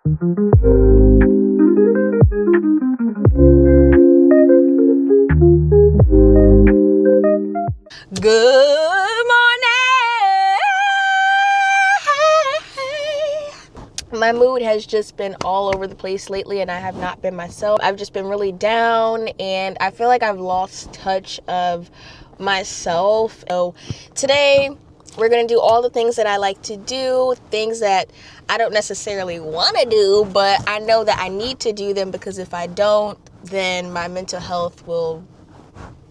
Good morning. My mood has just been all over the place lately, and I have not been myself. I've just been really down, and I feel like I've lost touch of myself. So today we're going to do all the things that I like to do, things that I don't necessarily want to do, but I know that I need to do them, because if I don't, then my mental health will.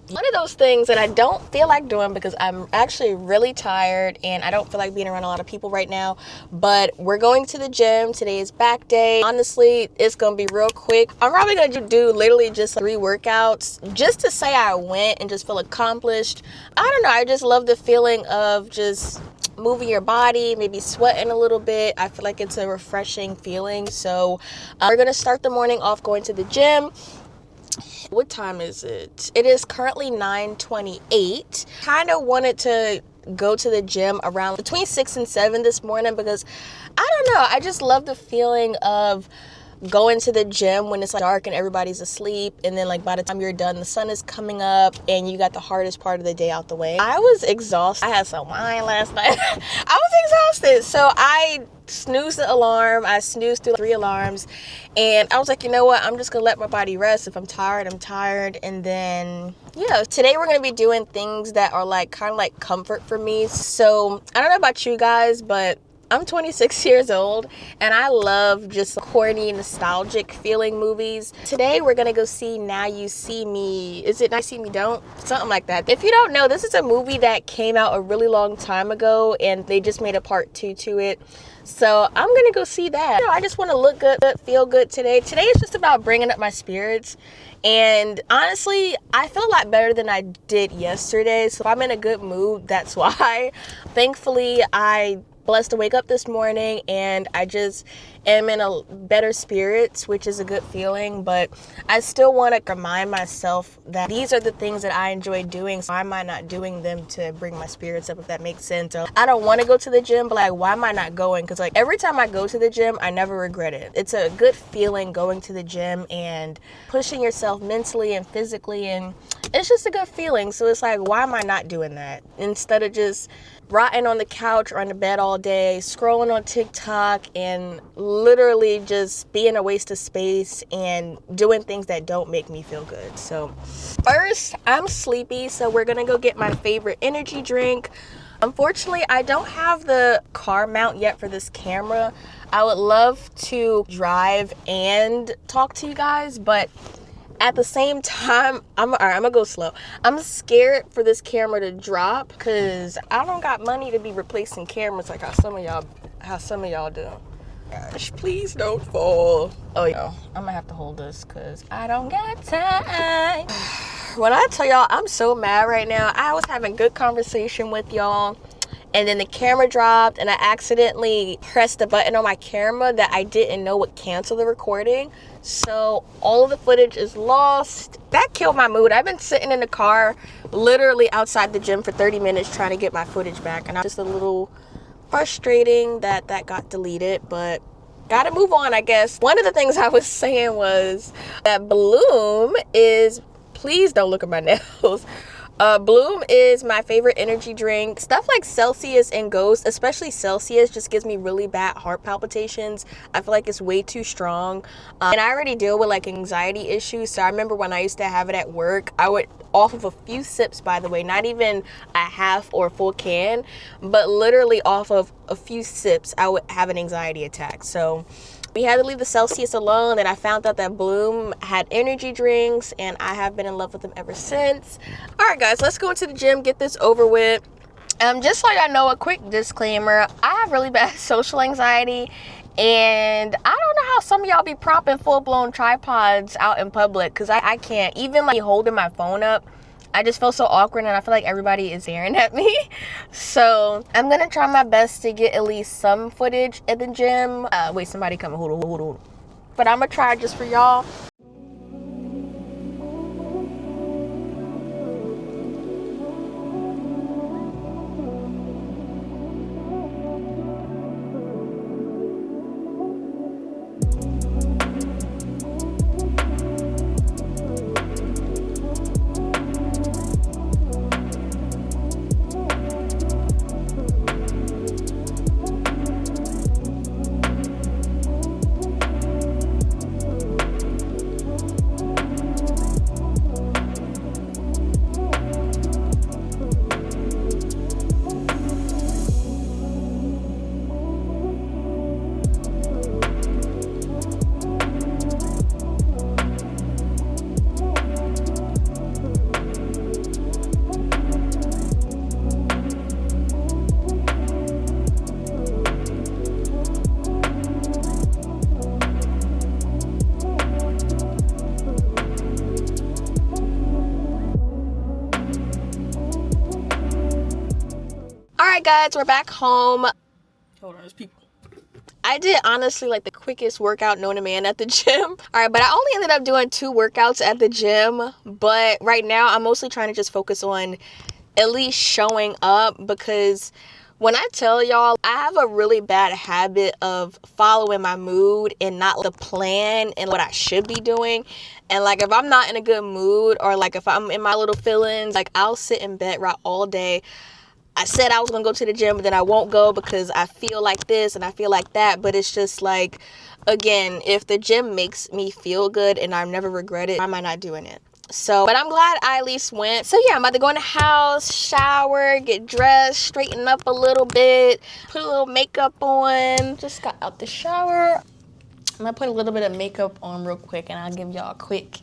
One of those things that I don't feel like doing, because I'm actually really tired and I don't feel like being around a lot of people right now. But we're going to the gym. Today is back day. Honestly, it's going to be real quick. I'm probably going to do literally just 3 workouts just to say I went and just feel accomplished. I don't know. I just love the feeling of just moving your body, maybe sweating a little bit. I feel like it's a refreshing feeling. So we're going to start the morning off going to the gym. What time is it? It is currently 9:28. Kind of wanted to go to the gym around between 6 and 7 this morning, because I don't know, I just love the feeling of going to the gym when it's like dark and everybody's asleep, and then like by the time you're done, the sun is coming up and you got the hardest part of the day out the way. I was exhausted. I had some wine last night. I was exhausted, so I snoozed the alarm. I snoozed through 3 alarms, and I was like, you know what, I'm just gonna let my body rest. If I'm tired, I'm tired. And then today we're gonna be doing things that are like kind of like comfort for me. So I don't know about you guys, but I'm 26 years old and I love just corny, nostalgic feeling movies. Today we're gonna go see Now You See Me. Is it Now You See Me Don't? Something like that. If you don't know, this is a movie that came out a really long time ago and they just made a part 2 to it. So I'm gonna go see that. I just want to look good, feel good today. Today is just about bringing up my spirits. And honestly, I feel a lot better than I did yesterday. So if I'm in a good mood, that's why. Thankfully, I blessed to wake up this morning and I just am in a better spirits, which is a good feeling. But I still want to remind myself that these are the things that I enjoy doing, so why am I not doing them to bring my spirits up, if that makes sense? Or I don't want to go to the gym, but like, why am I not going? Because like every time I go to the gym, I never regret it. It's a good feeling going to the gym and pushing yourself mentally and physically, and it's just a good feeling. So it's like, why am I not doing that? Instead of just rotting on the couch or on the bed all day, scrolling on TikTok, and literally just being a waste of space and doing things that don't make me feel good. So first, I'm sleepy, so we're gonna go get my favorite energy drink. Unfortunately, I don't have the car mount yet for this camera. I would love to drive and talk to you guys, but at the same time, I'm gonna go slow. I'm scared for this camera to drop, because I don't got money to be replacing cameras like how some of y'all do. Gosh, please don't fall. Oh yeah, I'm gonna have to hold this because I don't got time. When I tell y'all I'm so mad right now, I was having good conversation with y'all, and then the camera dropped and I accidentally pressed the button on my camera that I didn't know would cancel the recording. So all of the footage is lost. That killed my mood. I've been sitting in the car literally outside the gym for 30 minutes trying to get my footage back, and I'm just a little frustrating that got deleted, but gotta move on, I guess. One of the things I was saying was that Bloom is, please don't look at my nails. Bloom is my favorite energy drink. Stuff like Celsius and Ghost, especially Celsius, just gives me really bad heart palpitations. I feel like it's way too strong. And I already deal with like anxiety issues. So I remember when I used to have it at work, I would, off of a few sips, by the way, not even a half or a full can, but literally off of a few sips, I would have an anxiety attack. So we had to leave the Celsius alone, and I found out that Bloom had energy drinks, and I have been in love with them ever since. All right, guys, let's go into the gym, get this over with. Just so y'all know, a quick disclaimer, I have really bad social anxiety, and I don't know how some of y'all be propping full-blown tripods out in public, because I can't. Even like holding my phone up, I just feel so awkward, and I feel like everybody is staring at me. So I'm gonna try my best to get at least some footage at the gym. Wait, somebody coming. Hold on. But I'm gonna try just for y'all. Alright guys, we're back home. Hold on, there's people. I did honestly like the quickest workout known to man at the gym. Alright, but I only ended up doing 2 workouts at the gym. But right now I'm mostly trying to just focus on at least showing up, because when I tell y'all, I have a really bad habit of following my mood and not the plan and what I should be doing. And like if I'm not in a good mood, or like if I'm in my little feelings, like I'll sit in bed right all day. I said I was gonna go to the gym, but then I won't go because I feel like this and I feel like that. But it's just like, again, if the gym makes me feel good and I never regret it, why am I not doing it? So, but I'm glad I at least went. So yeah, I'm about to go in the house, shower, get dressed, straighten up a little bit, put a little makeup on. Just got out the shower. I'm gonna put a little bit of makeup on real quick, and I'll give y'all a quick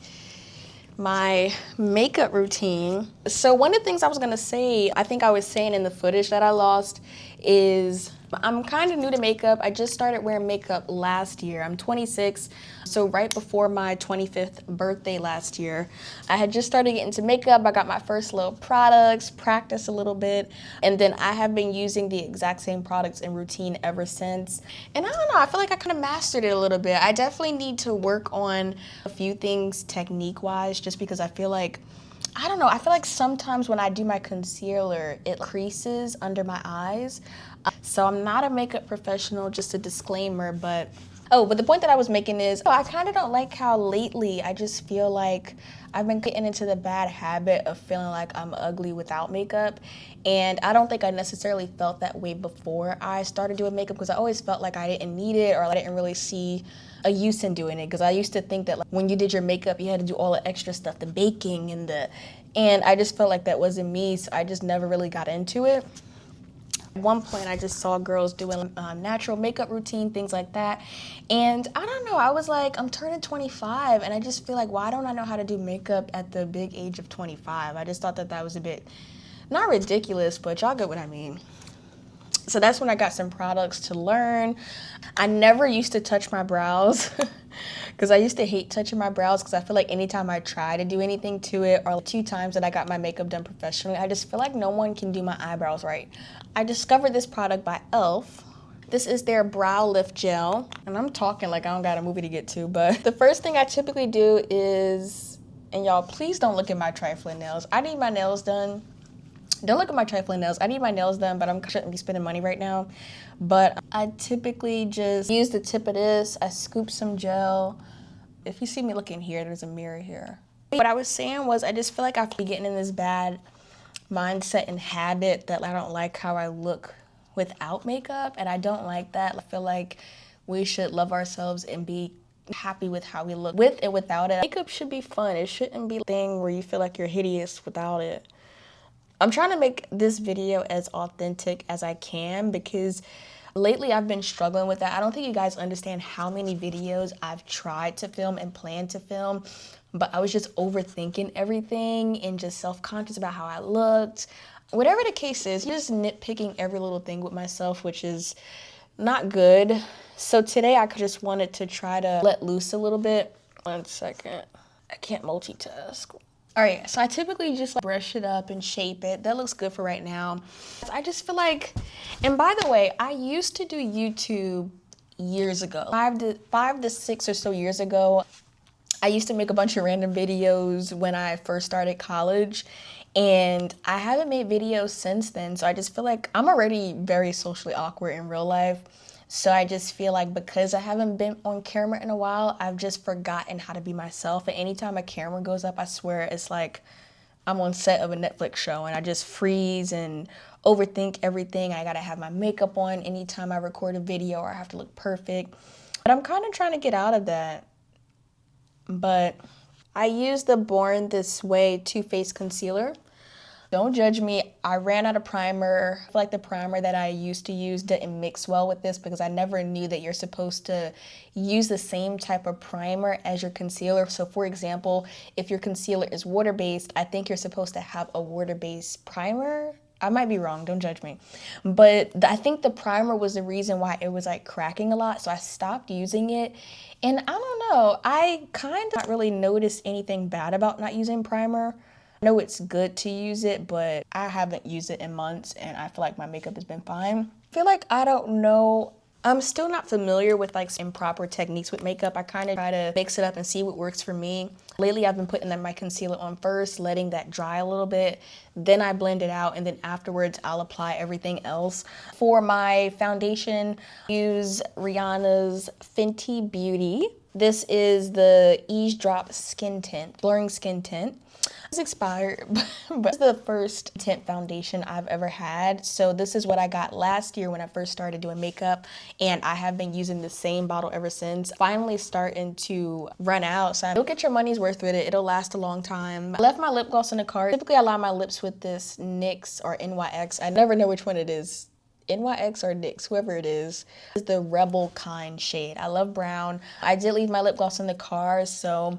my makeup routine. So one of the things I was gonna say, I think I was saying in the footage that I lost, is I'm kind of new to makeup. I just started wearing makeup last year. I'm 26, so right before my 25th birthday last year, I had just started getting into makeup. I got my first little products, practiced a little bit, and then I have been using the exact same products and routine ever since. And I don't know, I feel like I kind of mastered it a little bit. I definitely need to work on a few things technique-wise, just because I feel like, I don't know, I feel like sometimes when I do my concealer, it creases under my eyes. So I'm not a makeup professional, just a disclaimer, but the point that I was making is, I kind of don't like how lately I just feel like I've been getting into the bad habit of feeling like I'm ugly without makeup. And I don't think I necessarily felt that way before I started doing makeup, because I always felt like I didn't need it, or I didn't really see a use in doing it. Because I used to think that like, when you did your makeup, you had to do all the extra stuff, the baking and I just felt like that wasn't me, so I just never really got into it. At one point, I just saw girls doing natural makeup routine, things like that. And I don't know, I was like, I'm turning 25, and I just feel like, why don't I know how to do makeup at the big age of 25? I just thought that that was a bit, not ridiculous, but y'all get what I mean. So that's when I got some products to learn. I never used to touch my brows because I used to hate touching my brows, because I feel like anytime I try to do anything to it, or 2 times that I got my makeup done professionally, I just feel like no one can do my eyebrows right. I discovered this product by e.l.f. This is their brow lift gel, and I'm talking like I don't got a movie to get to, but the first thing I typically do is, and y'all please don't look at my trifling nails. I need my nails done. Don't look at my trifling nails. I need my nails done, but I shouldn't be spending money right now. But I typically just use the tip of this. I scoop some gel. If you see me looking here, there's a mirror here. What I was saying was, I just feel like I've been getting in this bad mindset and habit that I don't like how I look without makeup, and I don't like that. I feel like we should love ourselves and be happy with how we look with and without it. Makeup should be fun. It shouldn't be a thing where you feel like you're hideous without it. I'm trying to make this video as authentic as I can, because lately I've been struggling with that. I don't think you guys understand how many videos I've tried to film and planned to film, but I was just overthinking everything and just self-conscious about how I looked. Whatever the case is, just nitpicking every little thing with myself, which is not good. So today I just wanted to try to let loose a little bit. 1 second. I can't multitask. All right, so I typically just like brush it up and shape it. That looks good for right now. I just feel like, and by the way, I used to do YouTube years ago. 5 to 6 or so years ago. I used to make a bunch of random videos when I first started college, and I haven't made videos since then. So I just feel like I'm already very socially awkward in real life. So I just feel like because I haven't been on camera in a while, I've just forgotten how to be myself. And anytime a camera goes up, I swear it's like I'm on set of a Netflix show and I just freeze and overthink everything. I gotta have my makeup on anytime I record a video or I have to look perfect. But I'm kind of trying to get out of that. But I use the Born This Way Too Faced concealer. Don't judge me. I ran out of primer. I feel like the primer that I used to use didn't mix well with this because I never knew that you're supposed to use the same type of primer as your concealer. So for example, if your concealer is water-based, I think you're supposed to have a water-based primer. I might be wrong, don't judge me. But I think the primer was the reason why it was like cracking a lot, so I stopped using it. And I don't know, I kind of not really noticed anything bad about not using primer. I know it's good to use it, but I haven't used it in months and I feel like my makeup has been fine. I feel like I don't know. I'm still not familiar with like improper techniques with makeup. I kind of try to mix it up and see what works for me. Lately, I've been putting my concealer on first, letting that dry a little bit. Then I blend it out and then afterwards I'll apply everything else. For my foundation, I use Rihanna's Fenty Beauty. This is the Eavesdrop Skin Tint, Blurring Skin Tint. It's expired, but it's the first tint foundation I've ever had. So this is what I got last year when I first started doing makeup, and I have been using the same bottle ever since. Finally starting to run out, so you'll get your money's worth with it. It'll last a long time. I left my lip gloss in the car. Typically I line my lips with this NYX or NYX. I never know which one it is. NYX or NYX, whoever it is the Rebel Kind shade. I love brown. I did leave my lip gloss in the car, so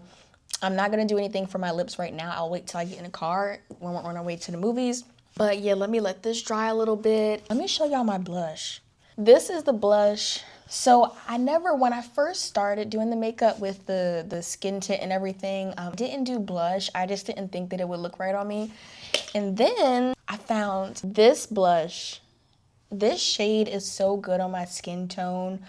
I'm not gonna do anything for my lips right now. I'll wait till I get in the car when we're on our way to the movies. But yeah, let me let this dry a little bit. Let me show y'all my blush. This is the blush. So when I first started doing the makeup with the skin tint and everything, didn't do blush. I just didn't think that it would look right on me. And then I found this blush. This shade is so good on my skin tone.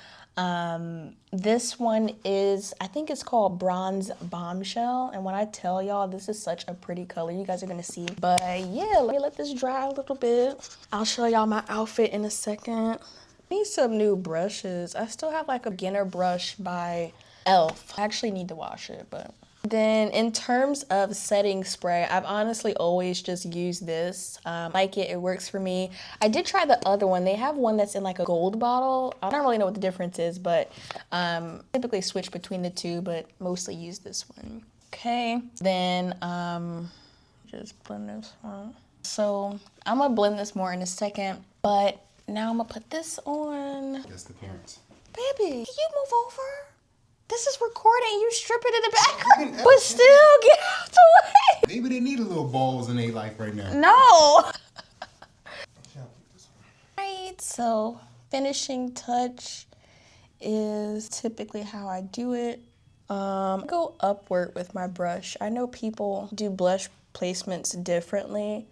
This one is, I think it's called Bronze Bombshell. And when I tell y'all, this is such a pretty color, you guys are gonna see. But yeah, let me let this dry a little bit. I'll show y'all my outfit in a second. I need some new brushes. I still have like a beginner brush by Elf. I actually need to wash it, but. Then in terms of setting spray, I've honestly always just used this. Like it works for me. I did try the other one. They have one that's in like a gold bottle. I don't really know what the difference is, but typically switch between the two, but mostly use this one. Okay, then just blend this one. So I'm gonna blend this more in a second, but now I'm gonna put this on. That's the parents. Baby, can you move over? This is recording, you strip it in the background. But still, get out the way. Maybe they need a little balls in their life right now. No. Right, so finishing touch is typically how I do it. Go upward with my brush. I know people do blush placements differently,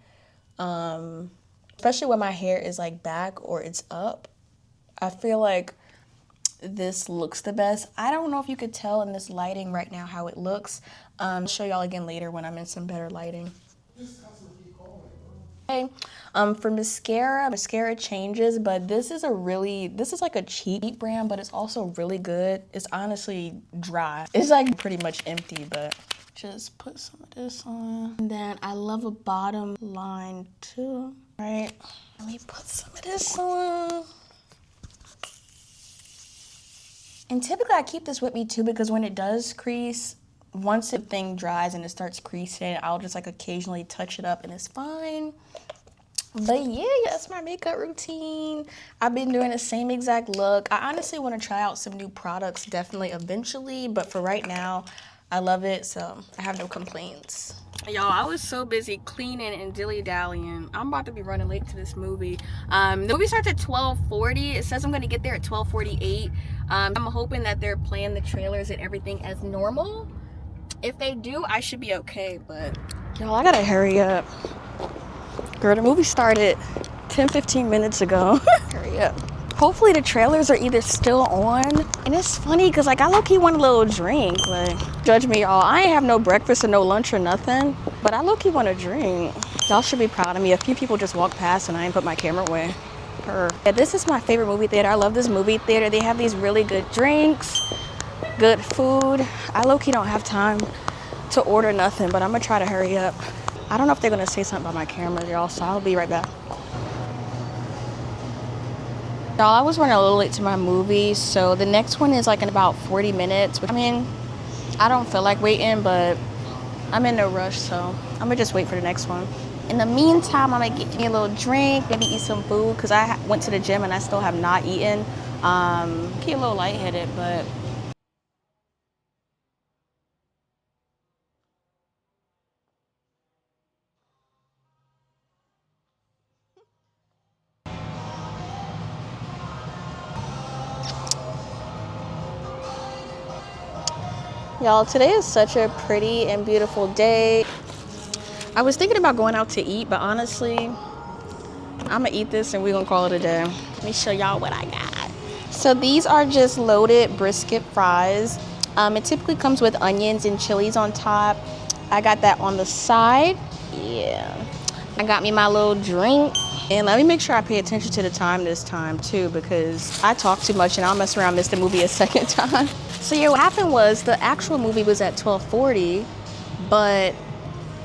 especially when my hair is like back or it's up. I feel like this looks the best. I don't know if you could tell in this lighting right now how it looks. I'll show y'all again later when I'm in some better lighting. Okay, for mascara changes, but this is like a cheap brand, but it's also really good. It's honestly dry. It's like pretty much empty, but just put some of this on. And then I love a bottom line too, right? Let me put some of this on. And typically I keep this with me too because when it does crease, once the thing dries and it starts creasing, I'll just like occasionally touch it up and it's fine. But yeah, that's my makeup routine. I've been doing the same exact look. I honestly want to try out some new products definitely eventually, but for right now, I love it, so I have no complaints. Y'all, I was so busy cleaning and dilly-dallying. I'm about to be running late to this movie. The movie starts at 12:40. It says I'm gonna get there at 12:48. I'm hoping that they're playing the trailers and everything as normal. If they do, I should be okay, but y'all, I gotta hurry up. Girl, the movie started 10-15 minutes ago. Hurry up. Hopefully the trailers are either still on. And it's funny because like I low-key want a little drink. Like, judge me, y'all. I ain't have no breakfast or no lunch or nothing, but I low-key want a drink. Y'all should be proud of me. A few people just walked past and I ain't put my camera away. her. Yeah, this is my favorite movie theater. I love this movie theater. They have these really good drinks, good food. I low-key don't have time to order nothing, but I'm gonna try to hurry up. I don't know if they're gonna say something about my camera, y'all, so I'll be right back. Y'all, I was running a little late to my movie, so the next one is like in about 40 minutes. I mean, I don't feel like waiting, but I'm in no rush, so I'm gonna just wait for the next one. In the meantime, I'm gonna get me a little drink, maybe eat some food, because I went to the gym and I still have not eaten. Get a little lightheaded, but y'all, today is such a pretty and beautiful day. I was thinking about going out to eat, but honestly, I'm gonna eat this and we're gonna call it a day. Let me show y'all what I got. So these are just loaded brisket fries. It typically comes with onions and chilies on top. I got that on the side. Yeah. I got me my little drink. And let me make sure I pay attention to the time this time too, because I talk too much and I'll mess around and miss the movie a second time. So yeah, what happened was the actual movie was at 12:40, but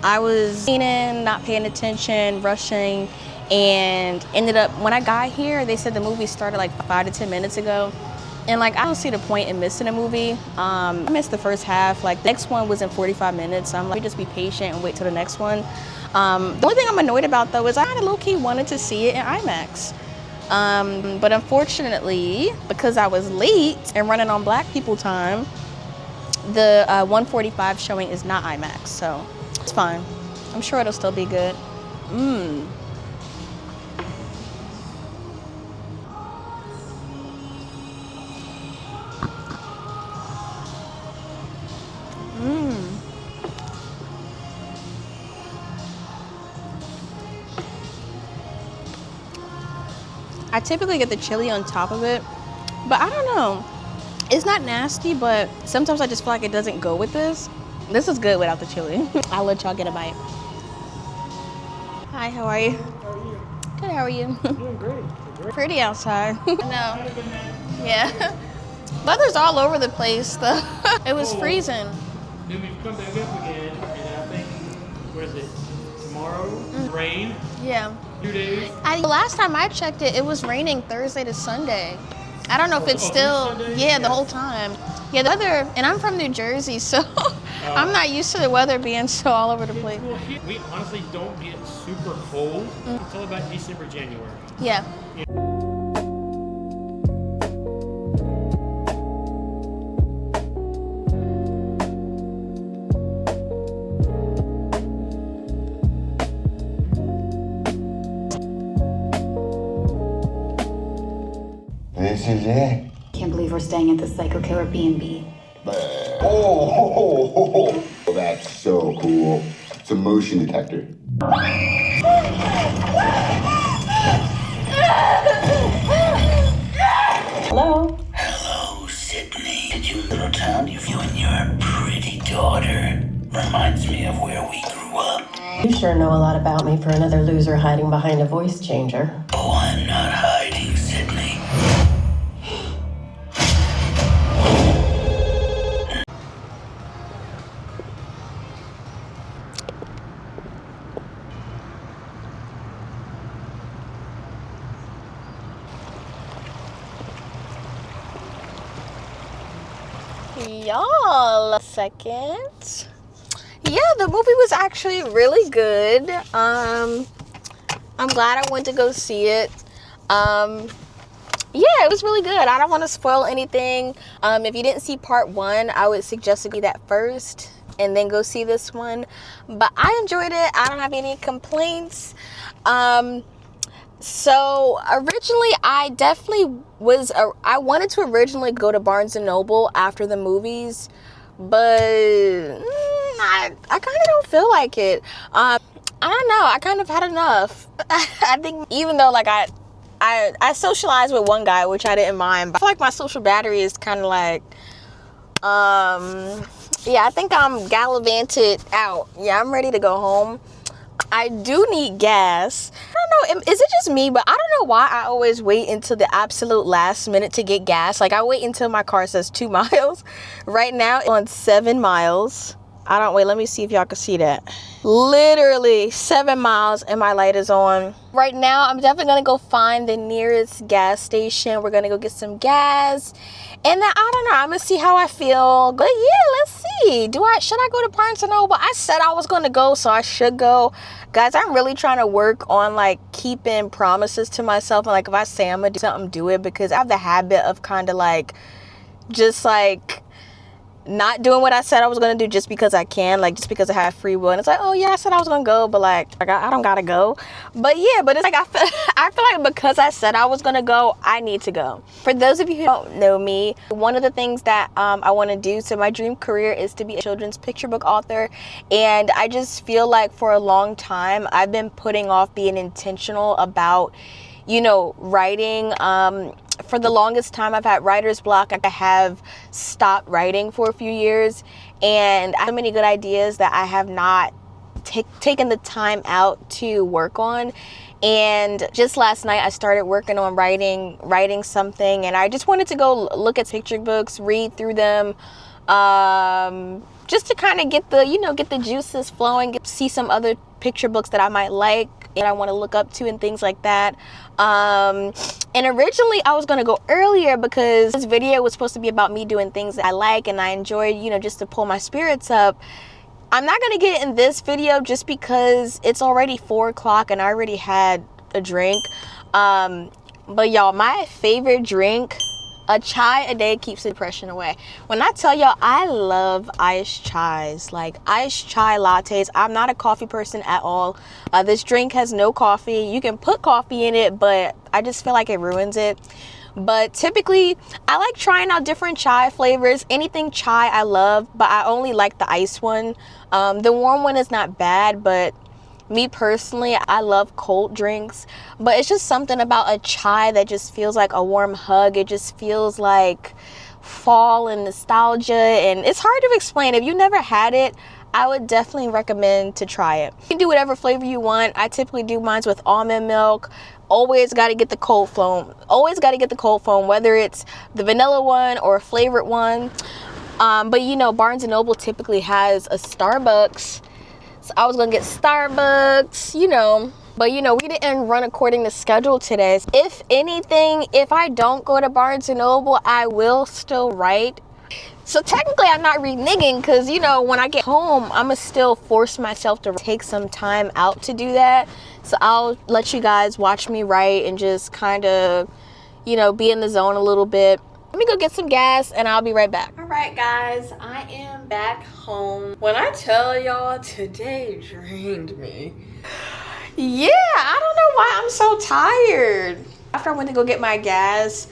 I was eating, not paying attention, rushing, and ended up, when I got here, they said the movie started like 5 to 10 minutes ago. And like, I don't see the point in missing a movie. I missed the first half. Like, the next one was in 45 minutes. So I'm like, just be patient and wait till the next one. The only thing I'm annoyed about though is I kind of low-key wanted to see it in IMAX. But unfortunately, because I was late and running on Black people time, the 1:45 showing is not IMAX, so it's fine. I'm sure it'll still be good. I typically get the chili on top of it, but I don't know. It's not nasty, but sometimes I just feel like it doesn't go with this. This is good without the chili. I'll let y'all get a bite. Hi, how are you? How are you? Good, how are you? Doing great. Great. Pretty outside. No. Yeah. Weather's all over the place though. It was freezing. Then we've come back up again, and I think, where is it? Tomorrow? Rain? Yeah. 2 days? Last time I checked it, it was raining Thursday to Sunday. I don't know if it's still, Sunday? yeah, the whole time. Yeah, the weather, and I'm from New Jersey, so I'm not used to the weather being so all over the place. Well, we honestly don't get super cold until about December, January. Yeah. This is it. Can't believe we're staying at the Psycho Killer B&B. Oh, that's so cool. It's a motion detector. Hello? Hello, Sydney. Did you little town you and your pretty daughter reminds me of where we grew up. You sure know a lot about me for another loser hiding behind a voice changer. Oh, I'm not hiding, Sydney. Y'all, a second. Yeah, the movie was actually really good. I'm glad I went to go see it. Yeah, it was really good. I don't want to spoil anything. If you didn't see part 1, I would suggest to be that first and then go see this one. But I enjoyed it. I don't have any complaints. So originally I definitely I wanted to originally go to Barnes & Noble after the movies, but I kind of don't feel like it. I don't know. I kind of had enough. I think even though like I socialized with one guy, which I didn't mind, but I feel like my social battery is kind of like, yeah, I think I'm gallivanted out. Yeah, I'm ready to go home. I do need gas. I don't know, is it just me, but I don't know why I always wait until the absolute last minute to get gas. Like, I wait until my car says 2 miles. Right now, it's on 7 miles. Wait, let me see if y'all can see that. Literally 7 miles and my light is on. Right now, I'm definitely gonna go find the nearest gas station. We're gonna go get some gas. And then, I don't know, I'm gonna see how I feel. But yeah, let's see. Should I go to Barnes & Noble? I said I was gonna go, so I should go. Guys, I'm really trying to work on like keeping promises to myself. And like, if I say I'm gonna do something, do it. Because I have the habit of kind of like, just like, not doing what I said I was gonna do just because I can, like just because I have free will. And it's like, oh yeah, I said I was gonna go, but like I don't gotta go. But yeah, but it's like I feel like because I said I was gonna go, I need to go. For those of you who don't know me, one of the things that I want to do, so my dream career is to be a children's picture book author. And I just feel like for a long time I've been putting off being intentional about, you know, writing. For the longest time I've had writer's block. I have stopped writing for a few years, and I have so many good ideas that I have not taken the time out to work on. And just last night I started working on writing something, and I just wanted to go look at picture books, read through them, just to kind of get the juices flowing, see some other picture books that I might like and I want to look up to and things like that. And originally I was gonna go earlier because this video was supposed to be about me doing things that I like and I enjoyed, you know, just to pull my spirits up. I'm not gonna get in this video just because it's already 4 o'clock and I already had a drink. But y'all, my favorite drink, a chai a day keeps the depression away. When I tell y'all, I love iced chais, like iced chai lattes. I'm not a coffee person at all. This drink has no coffee. You can put coffee in it, but I just feel like it ruins it. But typically, I like trying out different chai flavors. Anything chai I love, but I only like the iced one. The warm one is not bad, but me personally, I love cold drinks, but it's just something about a chai that just feels like a warm hug. It just feels like fall and nostalgia, and it's hard to explain. If you never had it, I would definitely recommend to try it. You can do whatever flavor you want. I typically do mine with almond milk. Always got to get the cold foam. Always got to get the cold foam, whether it's the vanilla one or a flavored one. But you know, Barnes & Noble typically has a Starbucks. So I was gonna get Starbucks, you know. But you know, we didn't run according to schedule today. If anything, if I don't go to Barnes & Noble, I will still write. So technically I'm not reneging because, you know, when I get home, I'm gonna still force myself to take some time out to do that. So I'll let you guys watch me write and just kind of, you know, be in the zone a little bit. Let me go get some gas and I'll be right back. All right, guys, I am back home. When I tell y'all, today drained me. Yeah, I don't know why I'm so tired. After I went to go get my gas,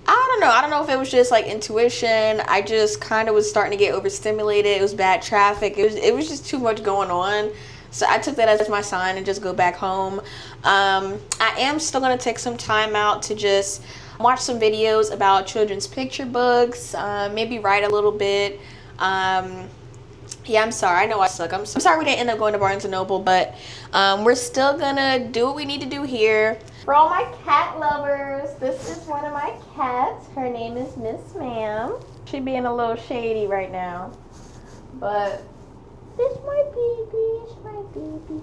I don't know if it was just like intuition. I just kind of was starting to get overstimulated. It was bad traffic. It was just too much going on. So I took that as my sign and just go back home. I am still gonna take some time out to just watch some videos about children's picture books, maybe write a little bit. Yeah, I'm sorry. I know I suck. I'm sorry we didn't end up going to Barnes & Noble, but we're still gonna do what we need to do here. For all my cat lovers, this is one of my cats. Her name is Miss Ma'am. She's being a little shady right now, but this is my baby. It's my baby.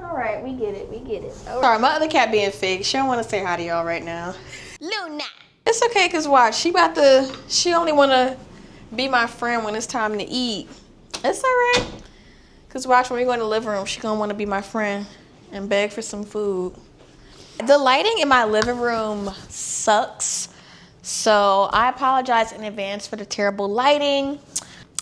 All right, we get it. We get it. Oh, sorry, my other cat being fake. She don't want to say hi to y'all right now. Luna. It's okay, cause watch, she only wanna be my friend when it's time to eat. It's alright. Cause watch, when we go in the living room, she gonna wanna be my friend and beg for some food. The lighting in my living room sucks. So I apologize in advance for the terrible lighting.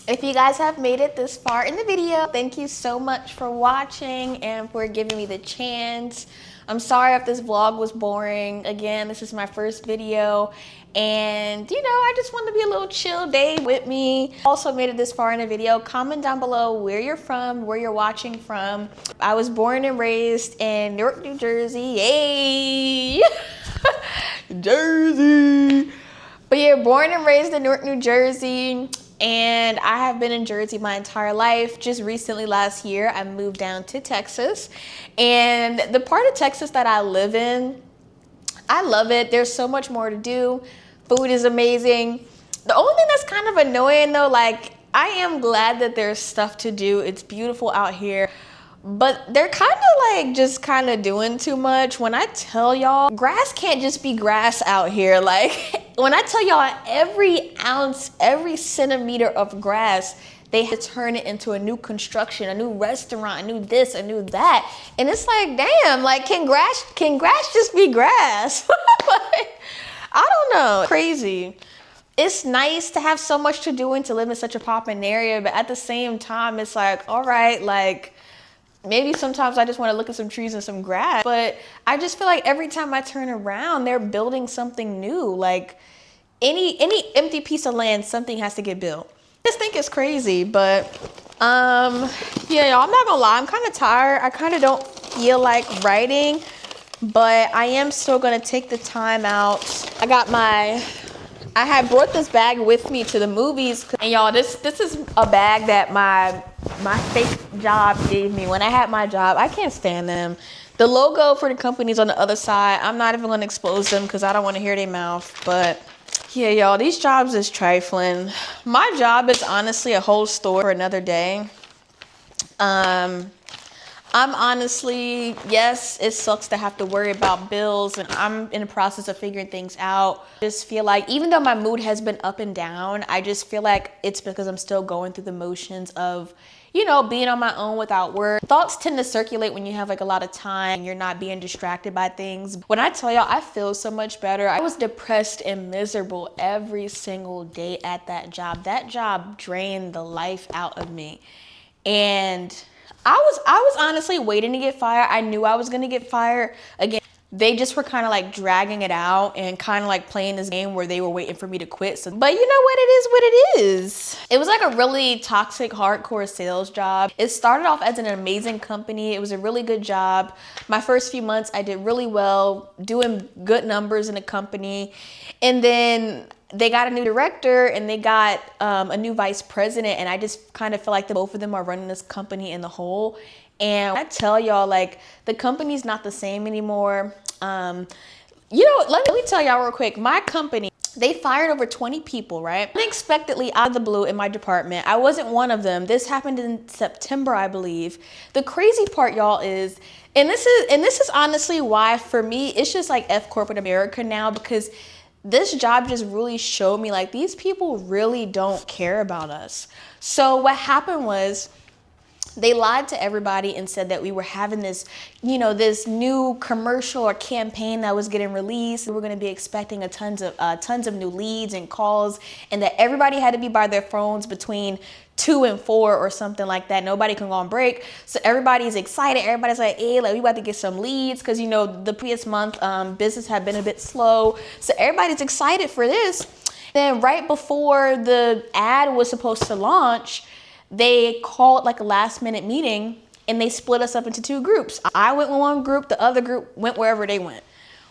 If you guys have made it this far in the video, thank you so much for watching and for giving me the chance. I'm sorry if this vlog was boring. Again, this is my first video, and you know, I just wanted to be a little chill day with me. Also made it this far in the video. Comment down below where you're from, where you're watching from. I was born and raised in Newark, New Jersey. Yay! Jersey! But yeah, born and raised in Newark, New Jersey. and I have been in Jersey my entire life. Just recently last year, I moved down to Texas, and the part of Texas that I live in, I love it. There's so much more to do. Food is amazing. The only thing that's kind of annoying though, like I am glad that there's stuff to do. It's beautiful out here. But they're kind of like just kind of doing too much. When I tell y'all, grass can't just be grass out here. Like when I tell y'all every ounce, every centimeter of grass, they had to turn it into a new construction, a new restaurant, a new this, a new that. And it's like, damn, like can grass just be grass? Like, I don't know, crazy. It's nice to have so much to do and to live in such a poppin' area, but at the same time, it's like, all right, like, maybe sometimes I just want to look at some trees and some grass, but I just feel like every time I turn around, they're building something new. Like any empty piece of land, something has to get built. I just think it's crazy, but yeah, y'all, I'm not gonna lie, I'm kind of tired. I kind of don't feel like writing, but I am still gonna take the time out. I had brought this bag with me to the movies, and y'all, this is a bag that my fake job gave me when I had my job. I can't stand them. The logo for the company's on the other side. I'm not even gonna expose them because I don't want to hear their mouth. But yeah, y'all, these jobs is trifling. My job is honestly a whole story for another day. I'm honestly, yes, it sucks to have to worry about bills, and I'm in the process of figuring things out. I just feel like even though my mood has been up and down, I just feel like it's because I'm still going through the motions of, you know, being on my own without work. Thoughts tend to circulate when you have like a lot of time and you're not being distracted by things. When I tell y'all, I feel so much better. I was depressed and miserable every single day at that job. That job drained the life out of me. And I was honestly waiting to get fired. I knew I was gonna get fired. Again, they just were kind of like dragging it out and kind of like playing this game where they were waiting for me to quit. So, but you know what, it is what it is. It was like a really toxic, hardcore sales job. It started off as an amazing company. It was a really good job. My first few months, I did really well, doing good numbers in the company. And then they got a new director and they got a new vice president, and I just kind of feel like both of them are running this company in the whole. And I tell y'all, like, the company's not the same anymore. You know, let me tell y'all real quick. My company, they fired over 20 people, right? Unexpectedly, out of the blue, in my department. I wasn't one of them. This happened in September, I believe. The crazy part, y'all, is, and this is honestly why, for me, it's just like F corporate America now, because this job just really showed me like these people really don't care about us. So what happened was they lied to everybody and said that we were having this, you know, this new commercial or campaign that was getting released. We were going to be expecting tons of new leads and calls, and that everybody had to be by their phones between 2 and 4 or something like that. Nobody can go on break. So everybody's excited. Everybody's like, hey, like, we about to get some leads, because, you know, the previous month business had been a bit slow. So everybody's excited for this. Then right before the ad was supposed to launch, they called like a last minute meeting and they split us up into 2 groups. I went with one group, the other group went wherever they went.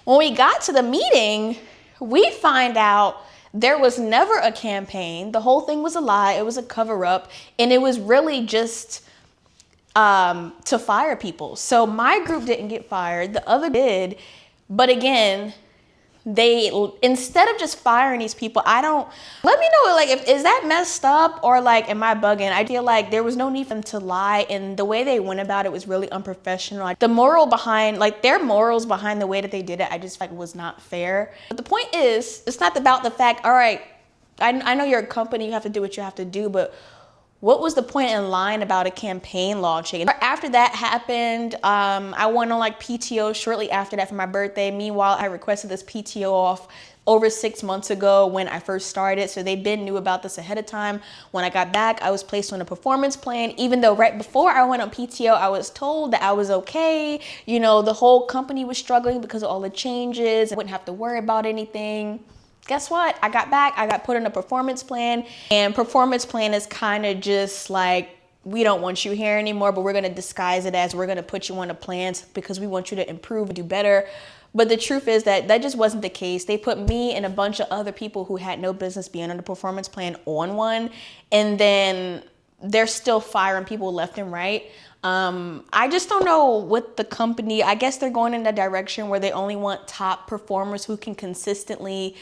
When we got to the meeting, we find out there was never a campaign. The whole thing was a lie. It was a cover up, and it was really just to fire people. So my group didn't get fired, the other did. But again, they, instead of just firing these people, let me know, like, is that messed up, or like, am I bugging? I feel like there was no need for them to lie, and the way they went about it was really unprofessional. Like, the moral behind, like, their morals behind the way that they did it, I just like was not fair. But the point is, it's not about the fact, all right, I know you're a company, you have to do what you have to do, but what was the point in lying about a campaign launching? And after that happened, I went on like PTO shortly after that for my birthday. Meanwhile, I requested this PTO off over 6 months ago when I first started. So they knew about this ahead of time. When I got back, I was placed on a performance plan, even though right before I went on PTO, I was told that I was okay. You know, the whole company was struggling because of all the changes. I wouldn't have to worry about anything. Guess what? I got back, I got put in a performance plan, and performance plan is kind of just like, we don't want you here anymore, but we're going to disguise it as we're going to put you on a plan because we want you to improve and do better. But the truth is that that just wasn't the case. They put me and a bunch of other people who had no business being on the performance plan on one, and then they're still firing people left and right. I just don't know what the company, I guess they're going in that direction where they only want top performers who can consistently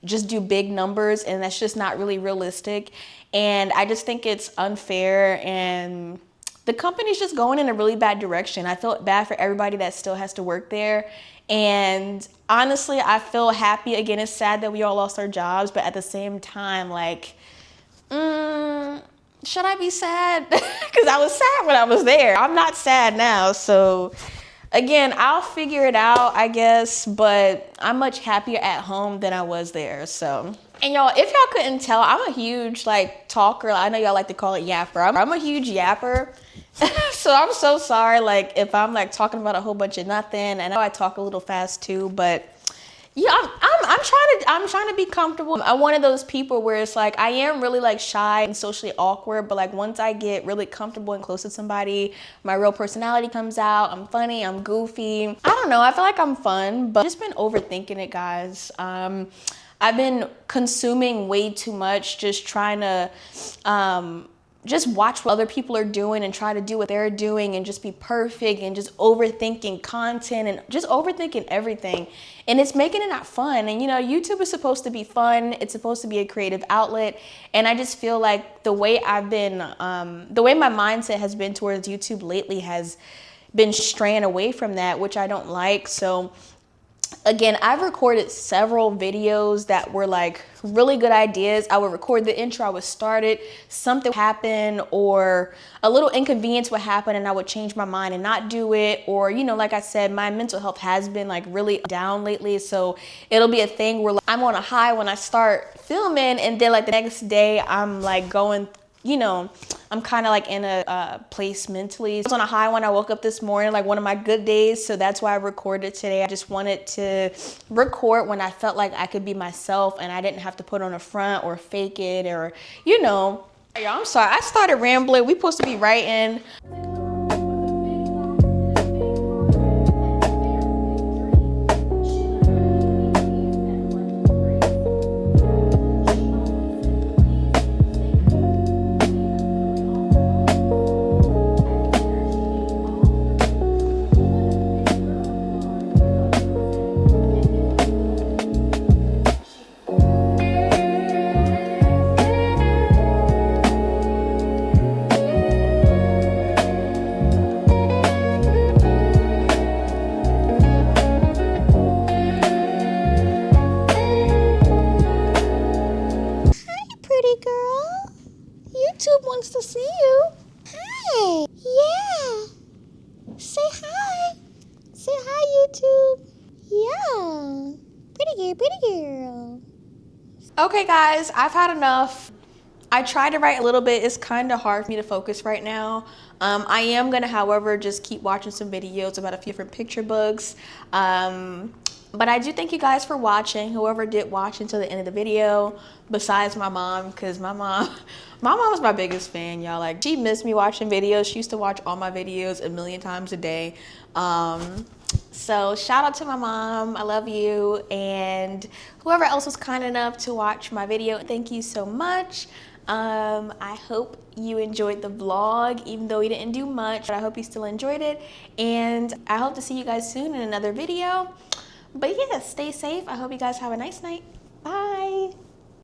just do big numbers, and that's just not really realistic. And I just think it's unfair, and the company's just going in a really bad direction. I feel bad for everybody that still has to work there. And honestly, I feel happy. Again, it's sad that we all lost our jobs, but at the same time, like, should I be sad? Because I was sad when I was there. I'm not sad now. So again, I'll figure it out, I guess, but I'm much happier at home than I was there. So, and y'all, if y'all couldn't tell, I'm a huge like talker. I know y'all like to call it yapper. I'm a huge yapper. So I'm so sorry, like, if I'm like talking about a whole bunch of nothing. I know I talk a little fast too, but yeah, I'm trying to be comfortable. I'm one of those people where it's like I am really like shy and socially awkward, but like once I get really comfortable and close to somebody, my real personality comes out. I'm funny, I'm goofy. I don't know, I feel like I'm fun, but I've just been overthinking it, guys. I've been consuming way too much, just trying to just watch what other people are doing and try to do what they're doing and just be perfect, and just overthinking content and just overthinking everything. And it's making it not fun. And you know, YouTube is supposed to be fun. It's supposed to be a creative outlet. And I just feel like the way I've been, the way my mindset has been towards YouTube lately has been straying away from that, which I don't like. So again, I've recorded several videos that were like really good ideas. I would record the intro, I would start it, something would happen or a little inconvenience would happen and I would change my mind and not do it. Or, you know, like I said, my mental health has been like really down lately. So it'll be a thing where like, I'm on a high when I start filming, and then like the next day I'm like going, you know, I'm kind of like in a place mentally. I was on a high when I woke up this morning, like one of my good days. So that's why I recorded today. I just wanted to record when I felt like I could be myself and I didn't have to put on a front or fake it or, you know. I'm sorry, I started rambling. We supposed to be writing. YouTube wants to see you. Hi. Yeah. Say hi. Say hi, YouTube. Yeah. Pretty girl. Okay, guys, I've had enough. I tried to write a little bit. It's kind of hard for me to focus right now. I am gonna, however, just keep watching some videos about a few different picture books. But I do thank you guys for watching, whoever did watch until the end of the video, besides my mom, because my mom was my biggest fan, y'all. Like, she missed me watching videos. She used to watch all my videos a million times a day. So shout out to my mom, I love you. And whoever else was kind enough to watch my video, thank you so much. I hope you enjoyed the vlog, even though we didn't do much, but I hope you still enjoyed it. And I hope to see you guys soon in another video. But yeah, stay safe. I hope you guys have a nice night. Bye.